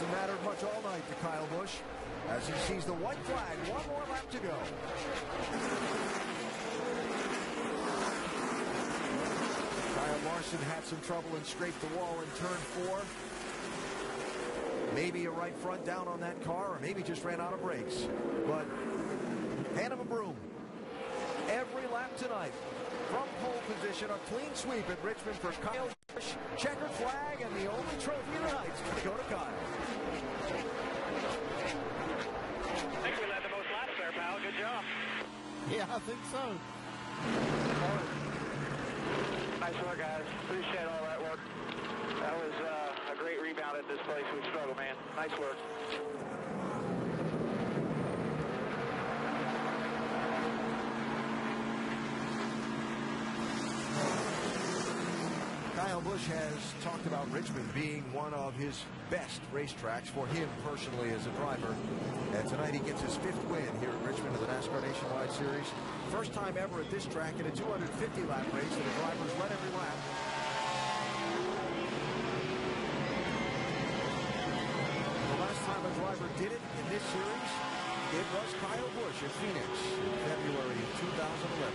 Hasn't mattered much all night to Kyle Busch as he sees the white flag. One more lap to go. Kyle Larson had some trouble and scraped the wall in turn 4. Maybe a right front down on that car, or maybe just ran out of brakes. But hand him a broom. Every lap tonight, from pole position, a clean sweep at Richmond for Kyle Busch. Checkered flag, and the only trophy of the night is going to go to Kyle. I think we led the most laps there, pal. Good job. Yeah, I think so. Nice work, guys. Appreciate all that work. That was a great rebound at this place. We struggled, man. Nice work. Kyle Busch has talked about Richmond being one of his best racetracks for him personally as a driver. And tonight he gets his 5th win here at Richmond of the NASCAR Nationwide Series. First time ever at this track in a 250-lap race that a driver's led every lap. The last time a driver did it in this series, it was Kyle Busch at Phoenix in February of 2011.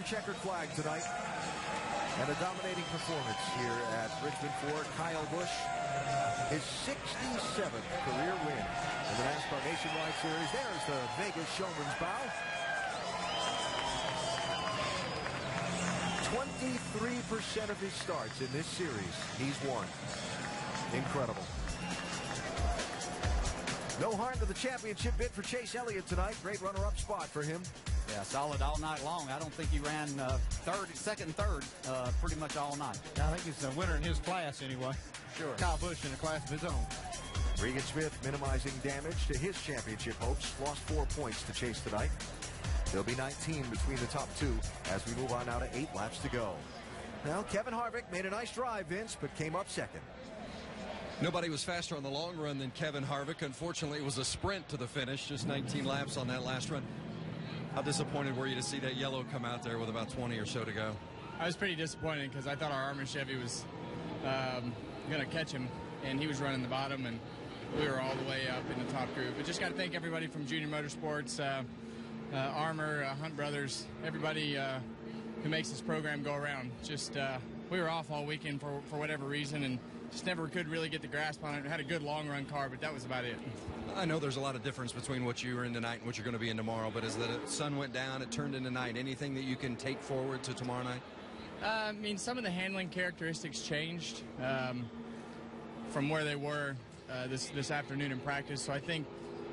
Checkered flag tonight, and a dominating performance here at Richmond for Kyle Busch. His 67th career win in the NASCAR Nationwide Series. There's the Vegas Showman's bow. 23% of his starts in this series, he's won. Incredible. No harm to the championship bid for Chase Elliott tonight. Great runner-up spot for him. Yeah, solid all night long. I don't think he ran second and third pretty much all night. I think he's a winner in his class anyway. Sure. Kyle Busch in a class of his own. Regan Smith minimizing damage to his championship hopes. Lost 4 points to Chase tonight. There'll be 19 between the top 2 as we move on now to 8 laps to go. Now, Kevin Harvick made a nice drive, Vince, but came up second. Nobody was faster on the long run than Kevin Harvick. Unfortunately, it was a sprint to the finish, just 19 laps on that last run. How disappointed were you to see that yellow come out there with about 20 or so to go? I was pretty disappointed because I thought our Armor Chevy was going to catch him, and he was running the bottom, and we were all the way up in the top group. But just got to thank everybody from Junior Motorsports, Armor, Hunt Brothers, everybody who makes this program go around. Just we were off all weekend for whatever reason, and just never could really get the grasp on it. We had a good long-run car, but that was about it. I know there's a lot of difference between what you were in tonight and what you're going to be in tomorrow, but as the sun went down, it turned into night. Anything that you can take forward to tomorrow night? I mean, some of the handling characteristics changed from where they were this afternoon in practice, so I think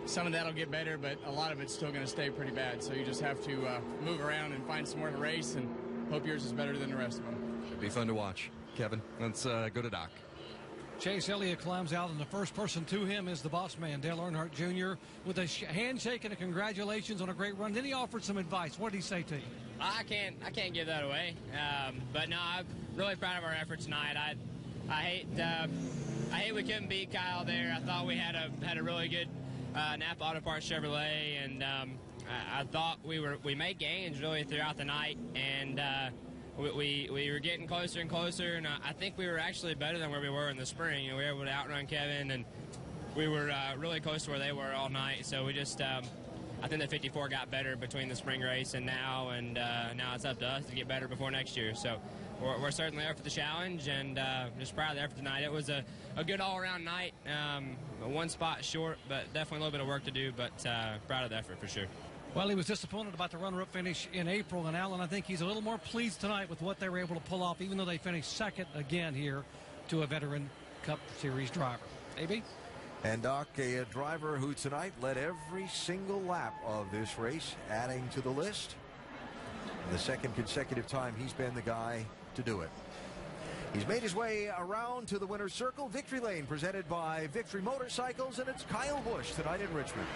some of that will get better, but a lot of it's still going to stay pretty bad, so you just have to move around and find somewhere to race and hope yours is better than the rest of them. It'd be fun to watch. Kevin, let's go to Doc. Chase Elliott climbs out, and the first person to him is the boss man, Dale Earnhardt Jr., with a handshake and a congratulations on a great run. Then he offered some advice. What did he say to you? I can't give that away. But no, I'm really proud of our effort tonight. I hate we couldn't beat Kyle there. I thought we had a really good Napa Auto Parts Chevrolet, and I thought we made gains really throughout the night, and we were getting closer and closer, and I think we were actually better than where we were in the spring. We were able to outrun Kevin, and we were really close to where they were all night. So we just, I think the 54 got better between the spring race and now it's up to us to get better before next year. So we're certainly up for the challenge, and just proud of the effort tonight. It was a good all-around night. One spot short, but definitely a little bit of work to do, but proud of the effort for sure. Well, he was disappointed about the runner-up finish in April, and Alan, I think he's a little more pleased tonight with what they were able to pull off, even though they finished second again here to a veteran Cup Series driver. AB? And Doc, a driver who tonight led every single lap of this race, adding to the list. The second consecutive time he's been the guy to do it. He's made his way around to the winner's circle. Victory Lane presented by Victory Motorcycles, and it's Kyle Busch tonight in Richmond.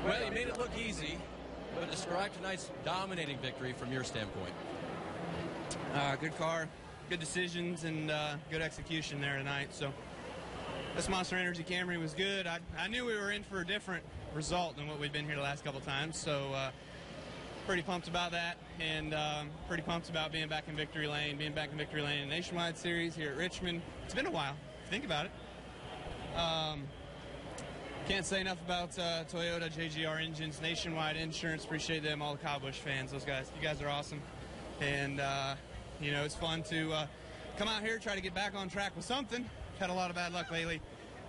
Well, you made it look easy, but describe tonight's dominating victory from your standpoint. Good car, good decisions, and good execution there tonight. So this Monster Energy Camry was good. I knew we were in for a different result than what we'd been here the last couple times, so pretty pumped about that, and pretty pumped about being back in Victory Lane, in the Nationwide Series here at Richmond. It's been a while, think about it. Can't say enough about Toyota, JGR Engines, Nationwide Insurance. Appreciate them, all the Kyle Busch fans. Those guys, you guys are awesome. And, you know, it's fun to come out here, try to get back on track with something. Had a lot of bad luck lately,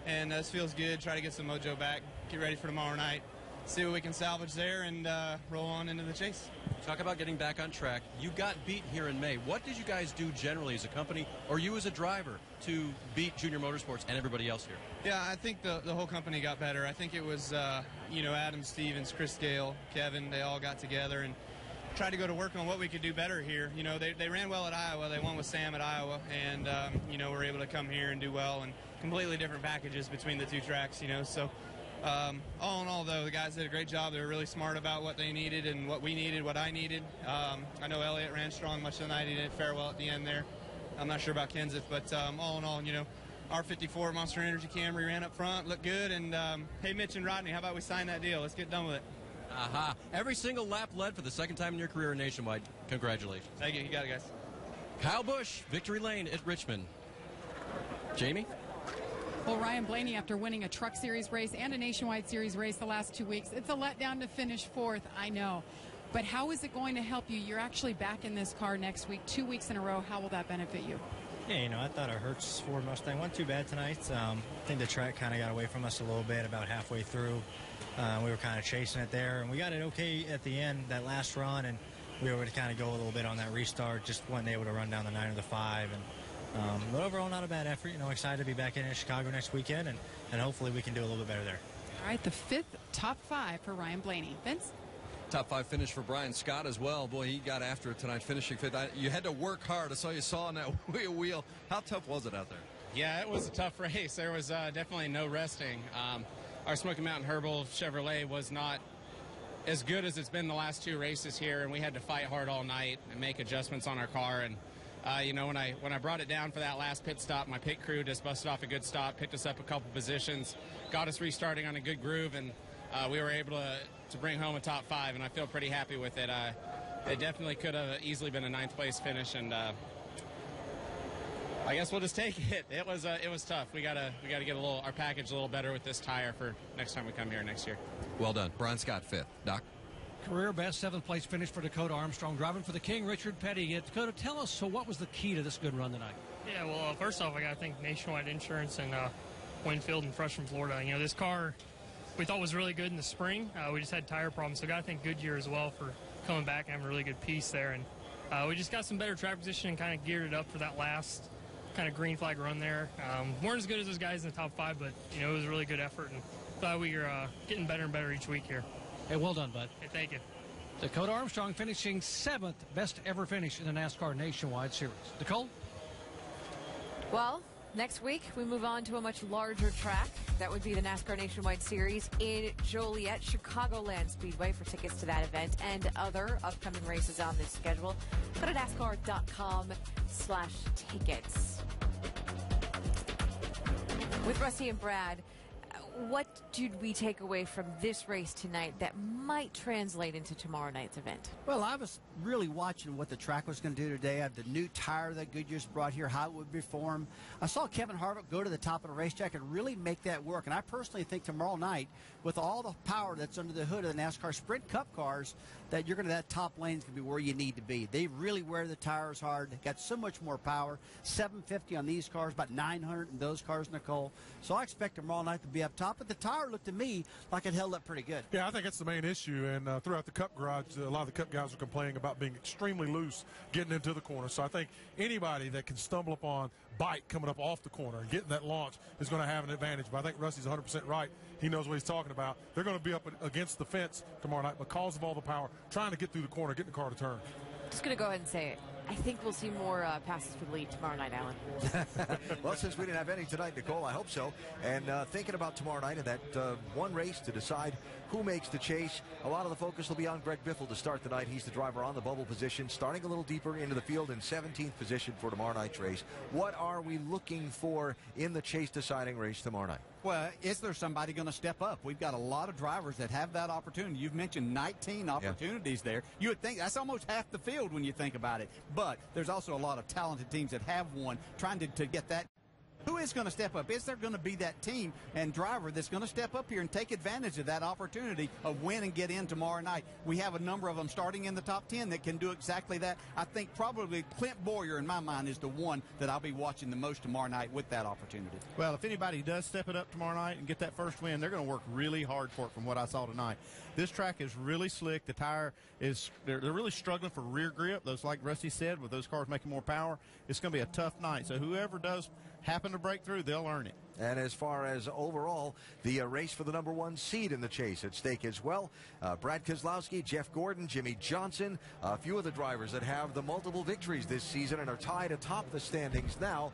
and this feels good. Try to get some mojo back, get ready for tomorrow night, see what we can salvage there, and roll on into the chase. Talk about getting back on track. You got beat here in May. What did you guys do generally as a company, or you as a driver, to beat Junior Motorsports and everybody else here? Yeah, I think the whole company got better. I think it was, you know, Adam Stevens, Chris Gale, Kevin, they all got together and tried to go to work on what we could do better here. You know, they ran well at Iowa. They won with Sam at Iowa, and, you know, we're able to come here and do well, and completely different packages between the two tracks, you know, so all in all, though, the guys did a great job. They were really smart about what they needed and what we needed, what I needed. I know Elliott ran strong much of the night. He didn't fare well at the end there. I'm not sure about Kenseth, but all in all, you know, R54 Monster Energy Camry ran up front, looked good. And, hey, Mitch and Rodney, how about we sign that deal? Let's get done with it. Aha. Every single lap led for the second time in your career in Nationwide. Congratulations. Thank you. You got it, guys. Kyle Busch, Victory Lane at Richmond. Jamie? Well, Ryan Blaney, after winning a Truck Series race and a Nationwide Series race the last 2 weeks, it's a letdown to finish fourth, I know. But how is it going to help you? You're actually back in this car next week, 2 weeks in a row. How will that benefit you? Yeah, you know, I thought our Hertz Ford Mustang wasn't too bad tonight. I think the track kind of got away from us a little bit about halfway through. We were kind of chasing it there, and we got it okay at the end, that last run, and we were able to kind of go a little bit on that restart, just wasn't able to run down the 9 or the 5. But overall, not a bad effort. You know, excited to be back in Chicago next weekend, and hopefully we can do a little bit better there. All right, the fifth top 5 for Ryan Blaney. Vince? Top 5 finish for Brian Scott as well. Boy, he got after it tonight, finishing fifth. You had to work hard. I saw you on that wheel. How tough was it out there? Yeah, it was a tough race. There was definitely no resting. Our Smoky Mountain Herbal Chevrolet was not as good as it's been the last 2 races here, and we had to fight hard all night and make adjustments on our car. And you know, when I brought it down for that last pit stop, my pit crew just busted off a good stop, picked us up a couple positions, got us restarting on a good groove, and we were able to bring home a top 5, and I feel pretty happy with it. It definitely could have easily been a 9th place finish, and I guess we'll just take it. It was tough. We gotta get our package a little better with this tire for next time we come here next year. Well done. Brian Scott, 5th. Doc? Career best 7th place finish for Dakota Armstrong, driving for the King, Richard Petty. Dakota, tell us, so what was the key to this good run tonight? Yeah, well, first off, I got to thank Nationwide Insurance and Winfield and Fresh from Florida. You know, this car we thought was really good in the spring. We just had tire problems, so got to thank Goodyear as well for coming back and having a really good piece there. And we just got some better track position and kind of geared it up for that last kind of green flag run there. Weren't as good as those guys in the top 5, but, you know, it was a really good effort, and glad we are getting better and better each week here. Hey, well done, bud. Hey, thank you. Dakota Armstrong finishing 7th, best ever finish in the NASCAR Nationwide Series. Nicole? Well, next week we move on to a much larger track. That would be the NASCAR Nationwide Series in Joliet, Chicagoland Speedway. For tickets to that event and other upcoming races on this schedule, go to NASCAR.com/tickets. With Rusty and Brad, what did we take away from this race tonight that might translate into tomorrow night's event? Well, I was really watching what the track was going to do today. I have the new tire that Goodyear's brought here, how it would perform. I saw Kevin Harvick go to the top of the racetrack and really make that work. And I personally think tomorrow night, with all the power that's under the hood of the NASCAR Sprint Cup cars, that you're going to, that top lane's going to be where you need to be. They really wear the tires hard. They got so much more power. 750 on these cars, about 900 in those cars, Nicole. So I expect tomorrow night to be up top. But the tire looked to me like it held up pretty good. Yeah, I think that's the main issue. And throughout the Cup garage, a lot of the Cup guys are complaining about being extremely loose getting into the corner. So I think anybody that can stumble upon bite coming up off the corner and getting that launch is going to have an advantage. But I think Rusty's 100% right. He knows what he's talking about. They're going to be up against the fence tomorrow night because of all the power, trying to get through the corner, getting the car to turn. Just going to go ahead and say it. I think we'll see more passes for the lead tomorrow night, Alan. Well, since we didn't have any tonight, Nicole, I hope so. And thinking about tomorrow night and that one race to decide who makes the chase, a lot of the focus will be on Greg Biffle to start the night. He's the driver on the bubble position, starting a little deeper into the field in 17th position for tomorrow night's race. What are we looking for in the chase deciding race tomorrow night? Well, is there somebody going to step up? We've got a lot of drivers that have that opportunity. You've mentioned 19 opportunities there. You would think that's almost half the field when you think about it. But there's also a lot of talented teams that have one trying to get that. Who is going to step up? Is there going to be that team and driver that's going to step up here and take advantage of that opportunity of win and get in tomorrow night? We have a number of them starting in the top 10 that can do exactly that. I think probably Clint Boyer, in my mind, is the one that I'll be watching the most tomorrow night with that opportunity. Well, if anybody does step it up tomorrow night and get that first win, they're going to work really hard for it from what I saw tonight. This track is really slick. The tire is, they're really struggling for rear grip. Those, like Rusty said, with those cars making more power, it's going to be a tough night. So whoever does happen to break through, they'll earn it. And as far as overall, the race for the #1 seed in the chase at stake as well. Brad Keselowski, Jeff Gordon, Jimmy Johnson, a few of the drivers that have the multiple victories this season and are tied atop the standings now.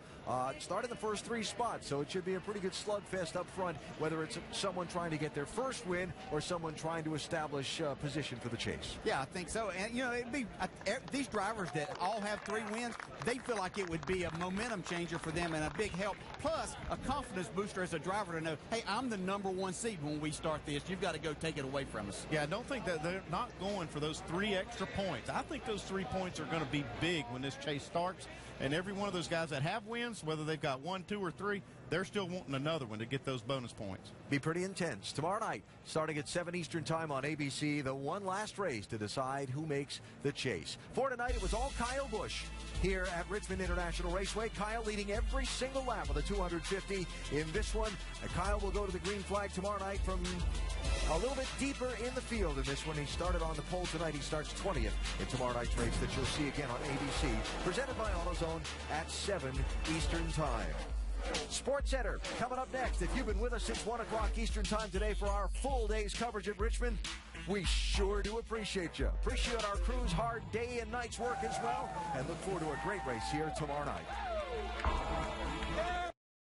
Start in the first 3 spots, so it should be a pretty good slugfest up front, whether it's someone trying to get their first win or someone trying to establish position for the chase. Yeah, I think so. And, you know, it'd be these drivers that all have 3 wins, they feel like it would be a momentum changer for them and a big help, plus a confidence booster as a driver to know, hey, I'm the #1 seed when we start this. You've got to go take it away from us. Yeah, I don't think that they're not going for those 3 extra points. I think those 3 points are going to be big when this chase starts. And every one of those guys that have wins, whether they've got 1, 2, or 3, they're still wanting another one to get those bonus points. Be pretty intense. Tomorrow night, starting at 7 Eastern time on ABC, the one last race to decide who makes the chase. For tonight, it was all Kyle Busch here at Richmond International Raceway. Kyle leading every single lap of the 250 in this one. And Kyle will go to the green flag tomorrow night from a little bit deeper in the field in this one. He started on the pole tonight. He starts 20th in tomorrow night's race that you'll see again on ABC. Presented by AutoZone at 7 Eastern time. Sports Center coming up next. If you've been with us since 1 o'clock Eastern time today for our full day's coverage at Richmond, we sure do appreciate you. Appreciate our crew's hard day and night's work as well, and look forward to a great race here tomorrow night.